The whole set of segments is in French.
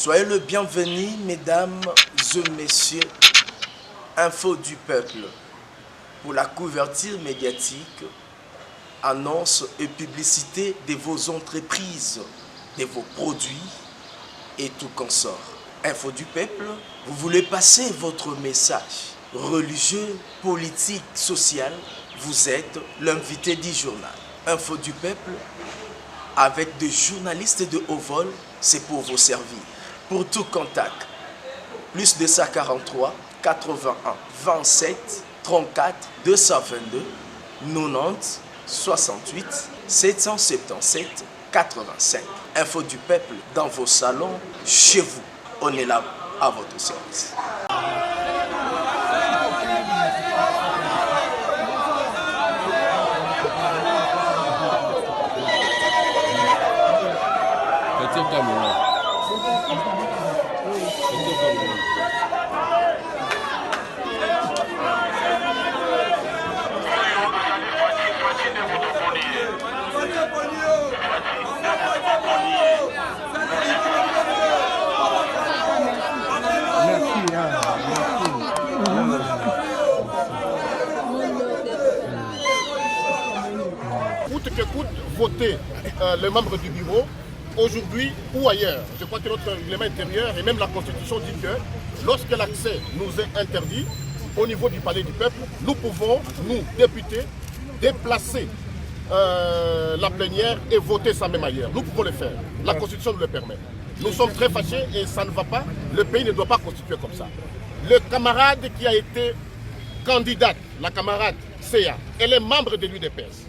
Soyez le bienvenu, mesdames et messieurs, Info du peuple, pour la couverture médiatique, annonces et publicité de vos entreprises, de vos produits et tout consort. Info du peuple, vous voulez passer votre message religieux, politique, social, vous êtes l'invité du journal. Info du peuple, avec des journalistes de haut vol, c'est pour vous servir. Pour tout contact, plus 243 81 27 34 222 90 68 777 85. Info du peuple dans vos salons, chez vous. On est là à votre service. Coûte que coûte voter les membres du bureau, aujourd'hui ou ailleurs. Je crois que notre règlement intérieur et même la Constitution dit que lorsque l'accès nous est interdit au niveau du palais du peuple, nous pouvons, nous, députés, déplacer la plénière et voter ça même ailleurs. Nous pouvons le faire. La Constitution nous le permet. Nous sommes très fâchés et ça ne va pas. Le pays ne doit pas constituer comme ça. Le camarade qui a été candidate, la camarade CA, elle est membre de l'UDPS.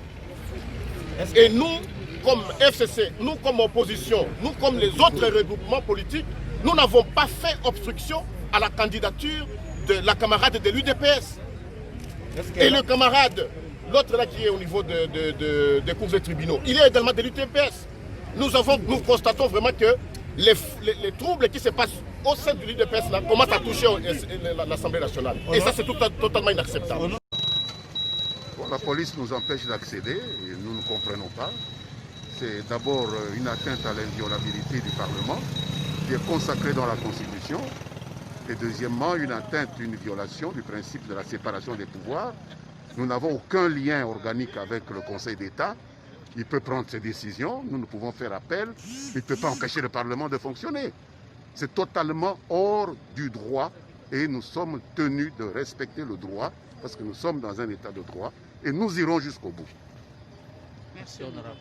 Et nous, comme FCC, nous comme opposition, nous comme les autres regroupements politiques, nous n'avons pas fait obstruction à la candidature de la camarade de l'UDPS. Et le camarade, l'autre là qui est au niveau des cours des tribunaux, il est également de l'UDPS. Nous constatons vraiment que les troubles qui se passent au sein de l'UDPS commencent à toucher l'Assemblée nationale. Et ça, c'est totalement inacceptable. La police nous empêche d'accéder et nous ne comprenons pas. C'est d'abord une atteinte à l'inviolabilité du Parlement qui est consacrée dans la Constitution. Et deuxièmement, une atteinte, une violation du principe de la séparation des pouvoirs. Nous n'avons aucun lien organique avec le Conseil d'État. Il peut prendre ses décisions, nous ne pouvons faire appel, il ne peut pas empêcher le Parlement de fonctionner. C'est totalement hors du droit et nous sommes tenus de respecter le droit parce que nous sommes dans un état de droit et nous irons jusqu'au bout. Merci, honorable.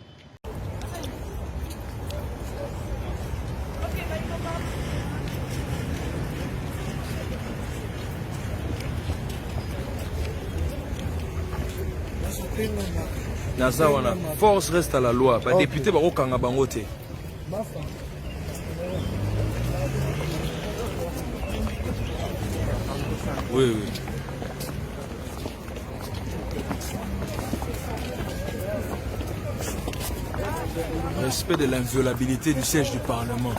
Naza wana force reste à la loi. Ba député ba okanga bango te. Oui, oui. Respect de l'inviolabilité du siège du Parlement.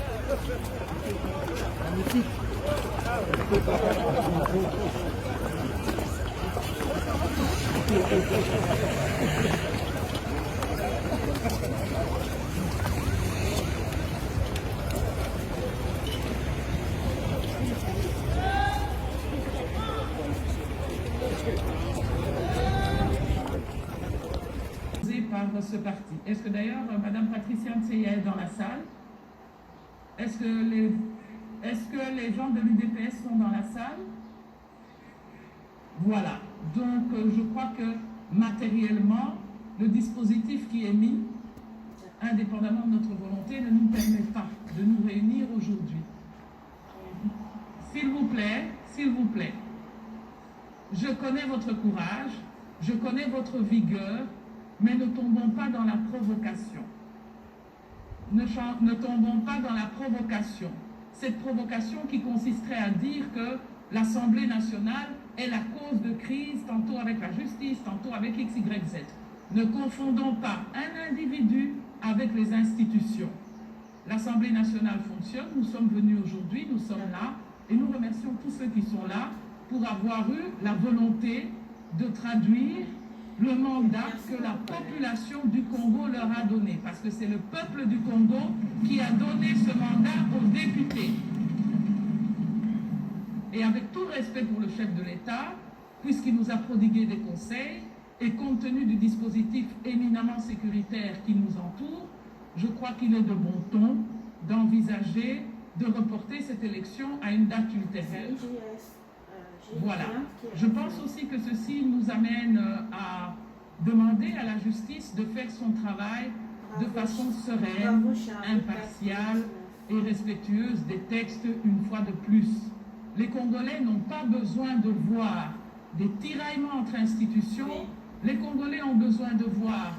Par ce parti. Est-ce que d'ailleurs Madame Patricia Nseya est dans la salle? Est-ce que les gens de l'UDPS sont dans la salle? Voilà. Donc je crois que matériellement, le dispositif qui est mis, indépendamment de notre volonté, ne nous permet pas de nous réunir aujourd'hui. S'il vous plaît, je connais votre courage, je connais votre vigueur, mais ne tombons pas dans la provocation. Ne tombons pas dans la provocation. Cette provocation qui consisterait à dire que l'Assemblée nationale est la cause de crise, tantôt avec la justice, tantôt avec X, Y, Z. Ne confondons pas un individu avec les institutions. L'Assemblée nationale fonctionne, nous sommes venus aujourd'hui, nous sommes là, et nous remercions tous ceux qui sont là pour avoir eu la volonté de traduire le mandat que la population du Congo leur a donné, parce que c'est le peuple du Congo qui a donné ce mandat aux députés. Et avec tout respect pour le chef de l'État, puisqu'il nous a prodigué des conseils, et compte tenu du dispositif éminemment sécuritaire qui nous entoure, je crois qu'il est de bon ton d'envisager de reporter cette élection à une date ultérieure. Voilà. Je pense aussi que ceci nous amène à demander à la justice de faire son travail de façon sereine, impartiale et respectueuse des textes une fois de plus. Les Congolais n'ont pas besoin de voir des tiraillements entre institutions. Les Congolais ont besoin de voir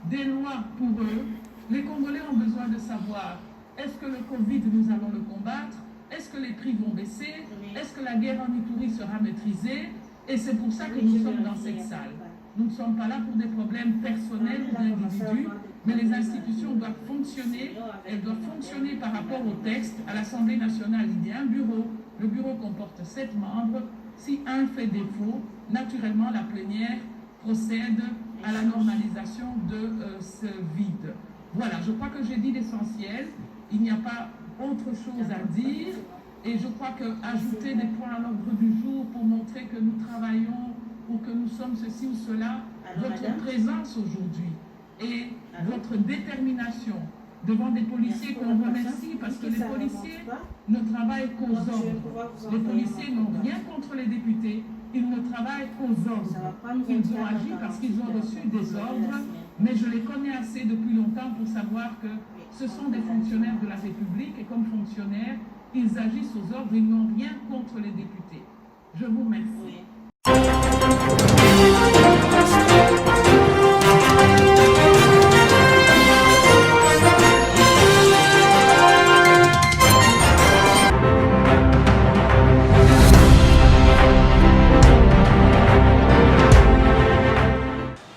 des lois pour eux. Les Congolais ont besoin de savoir, est-ce que le Covid, nous allons le combattre? Est-ce que les prix vont baisser? Est-ce que la guerre en Ituri sera maîtrisée? Et c'est pour ça que nous sommes dans cette salle. Nous ne sommes pas là pour des problèmes personnels ou d'individus, mais les institutions doivent fonctionner. Elles doivent fonctionner par rapport au texte. À l'Assemblée nationale, il y a un bureau. Le bureau comporte 7 membres. Si un fait défaut, naturellement, la plénière procède à la normalisation de ce vide. Voilà, je crois que j'ai dit l'essentiel. Il n'y a pas autre chose à dire. Et je crois qu'ajouter des points à l'ordre du jour pour montrer que nous travaillons ou que nous sommes ceci ou cela, votre présence aujourd'hui et votre détermination devant des policiers qu'on remercie parce que les policiers ne travaillent qu'aux ordres. Les policiers n'ont rien contre les députés, ils ne travaillent qu'aux ordres. Ils ont agi parce qu'ils ont reçu des ordres, mais je les connais assez depuis longtemps pour savoir que ce sont des fonctionnaires de la République et comme fonctionnaires, ils agissent aux ordres, ils n'ont rien contre les députés. Je vous remercie.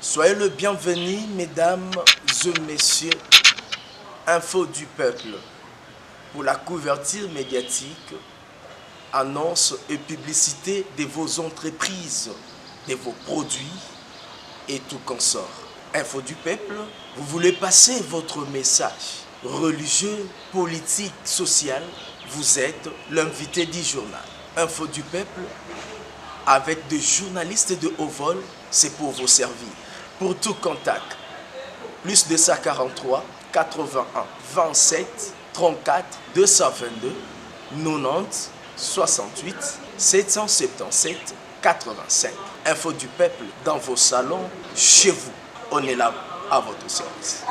Soyez le bienvenu, mesdames et messieurs, Info du peuple, pour la couverture médiatique, annonce et publicité de vos entreprises, de vos produits et tout consort. Info du peuple, vous voulez passer votre message religieux, politique, social, vous êtes l'invité du journal. Info du peuple, avec des journalistes de haut vol, c'est pour vous servir. Pour tout contact, plus 243 81 27 34 222 90 68 777 85. Info du peuple dans vos salons, chez vous. On est là à votre service.